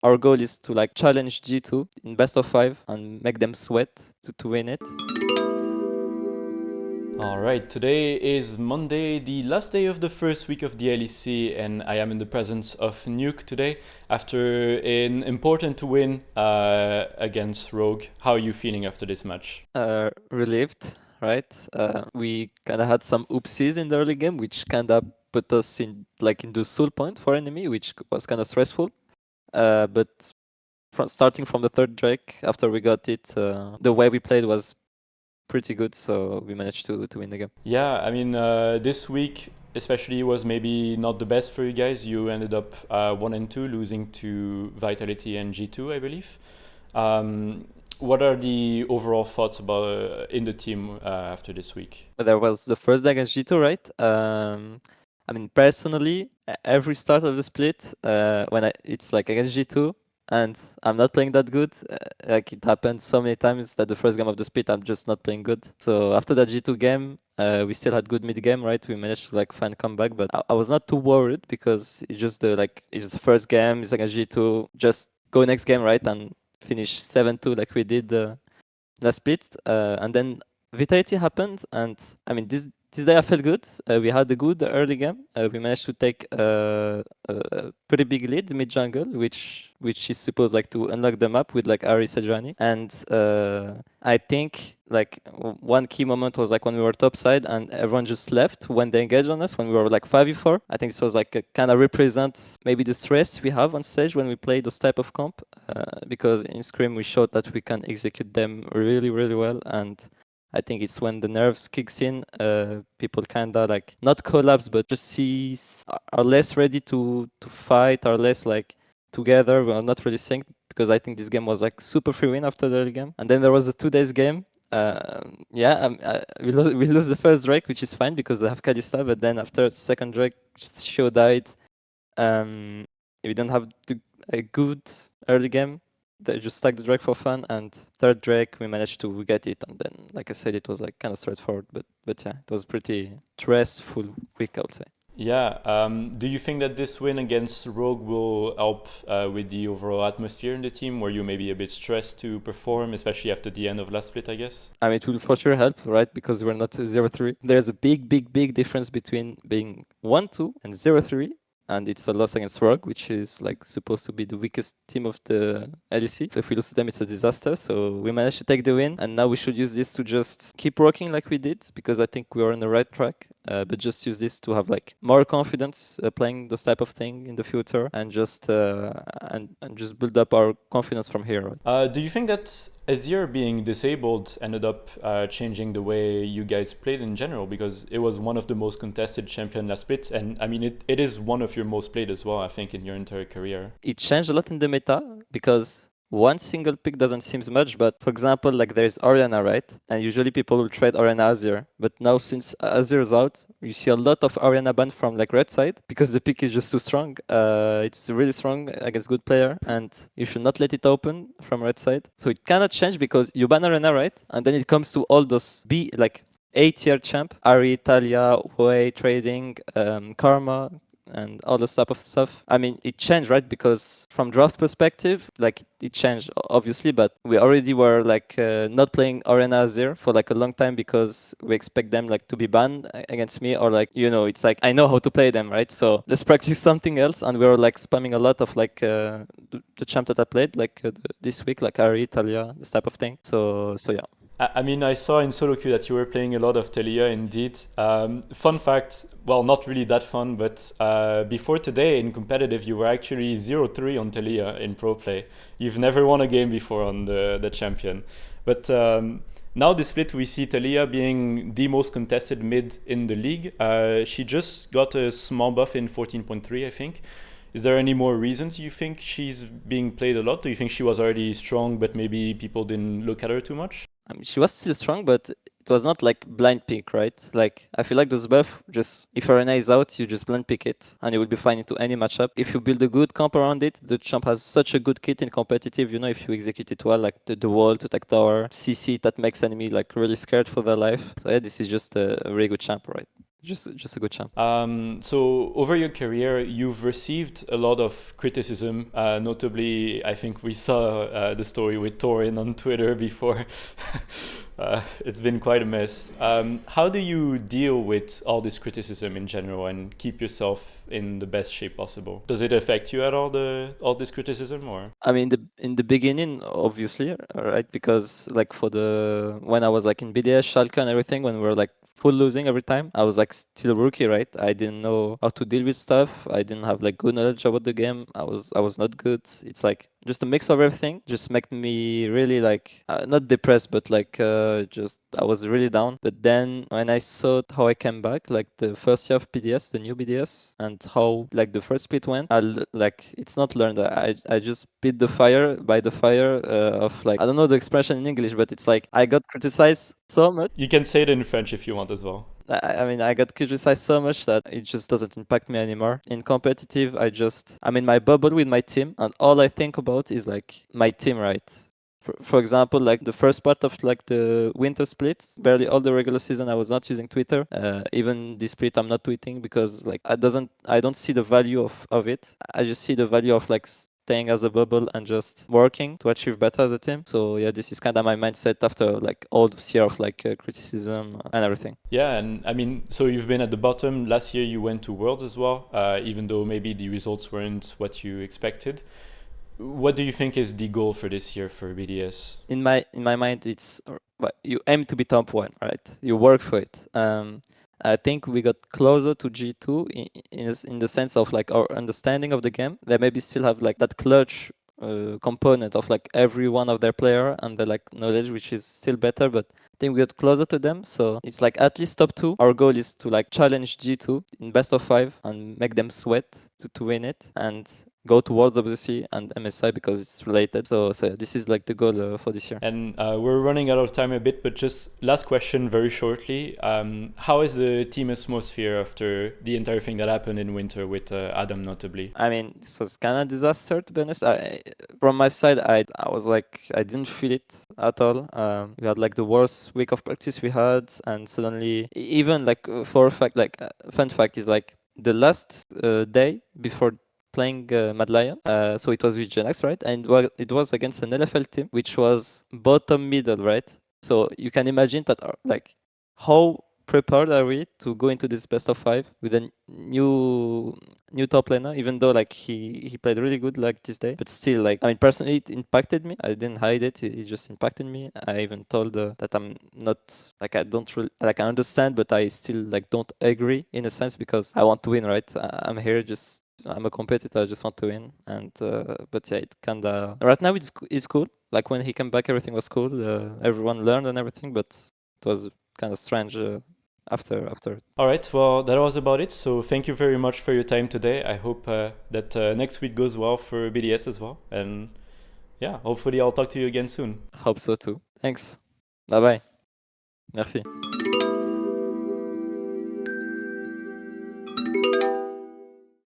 our goal is to like challenge G2 in best of 5 and make them sweat to win it. Alright, today is Monday, the last day of the first week of the LEC, and I am in the presence of NUC today after an important win against Rogue. How are you feeling after this match? Relieved, right? We kind of had some oopsies in the early game, which kind of put us in like into soul point for enemy, which was kind of stressful. But starting from the third Drake, after we got it, the way we played was pretty good, so we managed to win the game. Yeah, I mean, this week especially was maybe not the best for you guys. You ended up 1 and 2, losing to Vitality and G2, I believe. What are the overall thoughts about in the team after this week? But there was the first day against G2, right? I mean, personally, every start of the split, it's like against G2, and I'm not playing that good. Like it happened so many times that the first game of the split, I'm just not playing good. So after that G2 game, we still had good mid game, right? We managed to like find comeback, but I was not too worried because it's just the first game. It's against G2. Just go next game, right, and finish 7-2 like we did last split. And then Vitality happened, and I mean this day I felt good. We had a good early game. We managed to take a pretty big lead mid jungle, which is supposed like to unlock the map with like Ari Sejuani. And I think like one key moment was like when we were top side and everyone just left when they engaged on us when we were like 5v4. I think this was like kind of represents maybe the stress we have on stage when we play those type of comp, because in Scrim we showed that we can execute them really really well, and I think it's when the nerves kicks in, people kind of like not collapse, but just are less ready to fight, are less like together. We are not really synced because I think this game was like super free win after the early game, and then there was a 2 days game. We lose the first Drake, which is fine because they have Kalista, but then after the second Drake, Show died. Um, we don't have a good early game. They just stacked the Drake for fun, and third Drake we managed to get it, and then like I said, it was like kind of straightforward, but yeah, it was pretty stressful week, I would say. Yeah, do you think that this win against Rogue will help with the overall atmosphere in the team? Were you maybe a bit stressed to perform, especially after the end of last split, I guess? I mean, it will for sure help, right? Because we're not 0-3. There's a big difference between being 1-2 and 0-3. And it's a loss against Rogue, which is like supposed to be the weakest team of the LEC. So if we lose to them, it's a disaster. So we managed to take the win, and now we should use this to just keep working like we did, because I think we are on the right track. But just use this to have like more confidence playing this type of thing in the future, and just build up our confidence from here. Do you think that Azir being disabled ended up changing the way you guys played in general? Because it was one of the most contested champion last split, and I mean it is one of your most played as well, I think, in your entire career. It changed a lot in the meta because one single pick doesn't seem much, but for example, like there's Orianna, right? And usually people will trade Orianna Azir. But now since Azir is out, you see a lot of Orianna ban from like red side because the pick is just too strong. It's really strong against good player, and you should not let it open from red side. So it cannot change because you ban Orianna, right? And then it comes to all those A-tier champ, Ari, Taliyah, Way, Trading, Karma, and all this type of stuff. I mean, it changed, right? Because from draft perspective, like it changed obviously, but we already were like not playing Arena Azir for like a long time because we expect them like to be banned against me, or like, it's like I know how to play them, right? So let's practice something else, and we were like spamming a lot of like the champ that I played like this week, like Ari, Taliyah, this type of thing. So yeah. I mean, I saw in solo queue that you were playing a lot of Taliyah indeed. Fun fact, well, not really that fun, but before today in competitive, you were actually 0-3 on Taliyah in pro play. You've never won a game before on the champion. But now this split, we see Taliyah being the most contested mid in the league. She just got a small buff in 14.3, I think. Is there any more reasons you think she's being played a lot? Do you think she was already strong, but maybe people didn't look at her too much? I mean, she was still strong, but it was not like blind pick, right? Like I feel like those buff, just if Arena is out, you just blind pick it and you will be fine into any matchup. If you build a good comp around it, the champ has such a good kit in competitive, if you execute it well, like the wall to tech tower, CC that makes enemy like really scared for their life. So yeah, this is just a really good champ, right? just a good champ. So over your career, you've received a lot of criticism. Notably, I think we saw the story with Torin on Twitter before. It's been quite a mess. How do you deal with all this criticism in general and keep yourself in the best shape possible? Does it affect you at all this criticism, or? I mean, in the beginning, obviously, right? Because like when I was like in BDS, Schalke, and everything, when we were like full losing every time, I was like still a rookie, right? I didn't know how to deal with stuff. I didn't have like good knowledge about the game. I was not good. It's like just a mix of everything just made me really like not depressed, but like just I was really down. But then when I saw how I came back, like the first year of BDS, the new BDS, and how like the first split went, like it's not learned. I just beat the fire by the fire of like, I don't know the expression in English, but it's like I got criticized so much. You can say it in French if you want as well. I mean, I got criticized so much that it just doesn't impact me anymore. In competitive, I'm in my bubble with my team, and all I think about is like my team, right? For example, like the first part of like the winter split, barely all the regular season, I was not using Twitter. Even this split, I'm not tweeting because like I don't see the value of it. I just see the value of like staying as a bubble and just working to achieve better as a team. So yeah, this is kind of my mindset after like all this year of like criticism and everything. Yeah, and I mean, so you've been at the bottom. Last year you went to Worlds as well, even though maybe the results weren't what you expected. What do you think is the goal for this year for BDS? In my mind, it's you aim to be top one, right? You work for it. I think we got closer to G2 in the sense of like our understanding of the game. They maybe still have like that clutch component of like every one of their player and the like knowledge, which is still better, but I think we got closer to them. So it's like at least top 2. Our goal is to like challenge G2 in best of 5 and make them sweat to win it, and go towards WC and MSI because it's related. So this is like the goal for this year. And we're running out of time a bit, but just last question very shortly. How is the team atmosphere after the entire thing that happened in winter with Adam notably? I mean, this was kind of disaster, to be honest. From my side, I was like, I didn't feel it at all. We had like the worst week of practice we had, and suddenly, even like for a fact, like fun fact is like the last day before playing Mad Lion. So it was with Genex, right? And it was against an LFL team, which was bottom middle, right? So you can imagine that, like, how prepared are we to go into this best of 5 with a new top laner, even though like he played really good like this day, but still, like, I mean, personally it impacted me. I didn't hide it. It just impacted me. I even told that I'm not like, I don't really like, I understand, but I still like don't agree in a sense because I want to win, right? I'm here just, I'm a competitor. I just want to win. And but yeah, it kinda right now it's cool. Like when he came back, everything was cool. Everyone learned and everything, but it was kind of strange after. All right, well, that was about it. So thank you very much for your time today. I hope that next week goes well for BDS as well. And yeah, hopefully I'll talk to you again soon. Hope so too. Thanks. Bye bye. Merci.